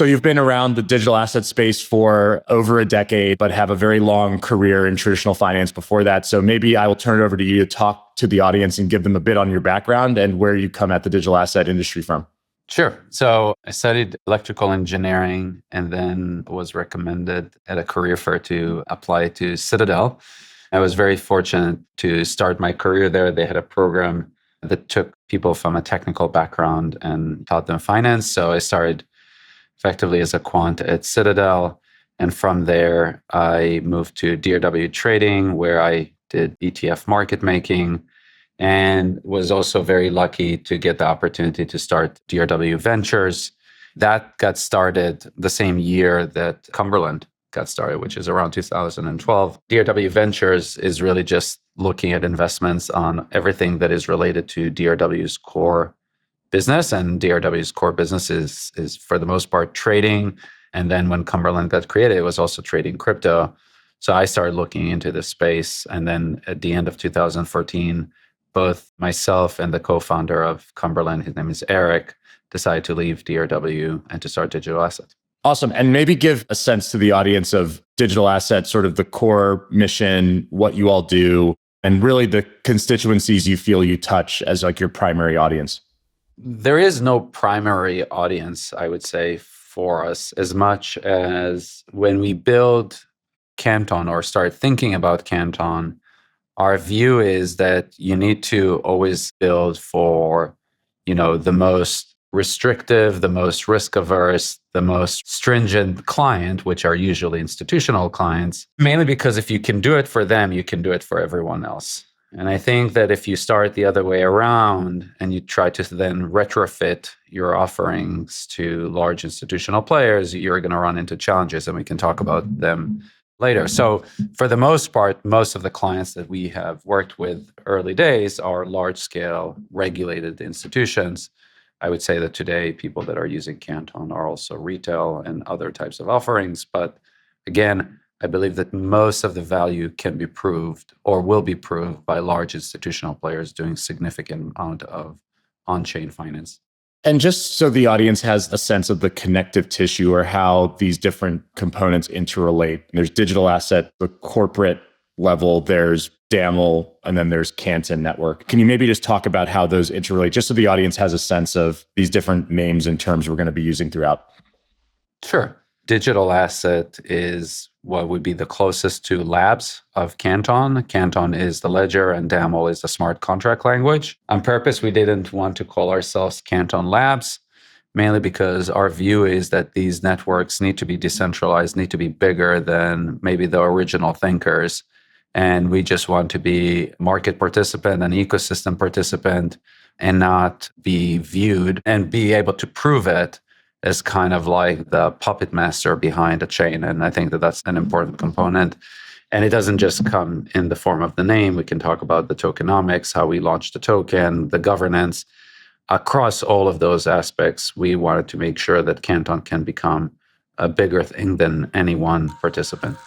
So you've been around the digital asset space for over a decade, but have a very long career in traditional finance before that. So maybe I will turn it over to you to talk to the audience and give them a bit on your background and where you come at the digital asset industry from. Sure. So I studied electrical engineering and then was recommended at a career fair to apply to Citadel. I was very fortunate to start my career there. They had a program that took people from a technical background and taught them finance. So I started effectively as a quant at Citadel. And from there, I moved to DRW Trading, where I did ETF market making, and was also very lucky to get the opportunity to start DRW Ventures. That got started the same year that Cumberland got started, which is around 2012. DRW Ventures is really just looking at investments on everything that is related to DRW's core business. And DRW's core business is for the most part trading. And then when Cumberland got created, it was also trading crypto. So I started looking into this space. And then at the end of 2014, both myself and the co-founder of Cumberland, his name is Eric, decided to leave DRW and to start digital asset. Awesome. And maybe give a sense to the audience of digital asset, sort of the core mission, what you all do, and really the constituencies you feel you touch as like your primary audience. There is no primary audience, I would say, for us, as much as when we build Canton or start thinking about Canton, our view is that you need to always build for, the most restrictive, the most risk-averse, the most stringent client, which are usually institutional clients, mainly because if you can do it for them, you can do it for everyone else. And I think that if you start the other way around and you try to then retrofit your offerings to large institutional players, you're going to run into challenges, and we can talk about them later. So for the most part, most of the clients that we have worked with early days are large-scale regulated institutions. I would say that today, people that are using Canton are also retail and other types of offerings. But again, I believe that most of the value can be proved or will be proved by large institutional players doing significant amount of on-chain finance. And just so the audience has a sense of the connective tissue or how these different components interrelate, there's digital asset, the corporate level, there's Daml, and then there's Canton Network. Can you maybe just talk about how those interrelate, just so the audience has a sense of these different names and terms we're going to be using throughout? Sure. Digital asset is what would be the closest to labs of Canton. Canton is the ledger and Daml is the smart contract language. On purpose, we didn't want to call ourselves Canton Labs, mainly because our view is that these networks need to be decentralized, need to be bigger than maybe the original thinkers. And we just want to be market participant, an ecosystem participant, and not be viewed and be able to prove it as kind of like the puppetmaster behind a chain. And I think that that's an important component. And it doesn't just come in the form of the name. We can talk about the tokenomics, how we launched the token, the governance. Across all of those aspects, we wanted to make sure that Canton can become a bigger thing than any one participant.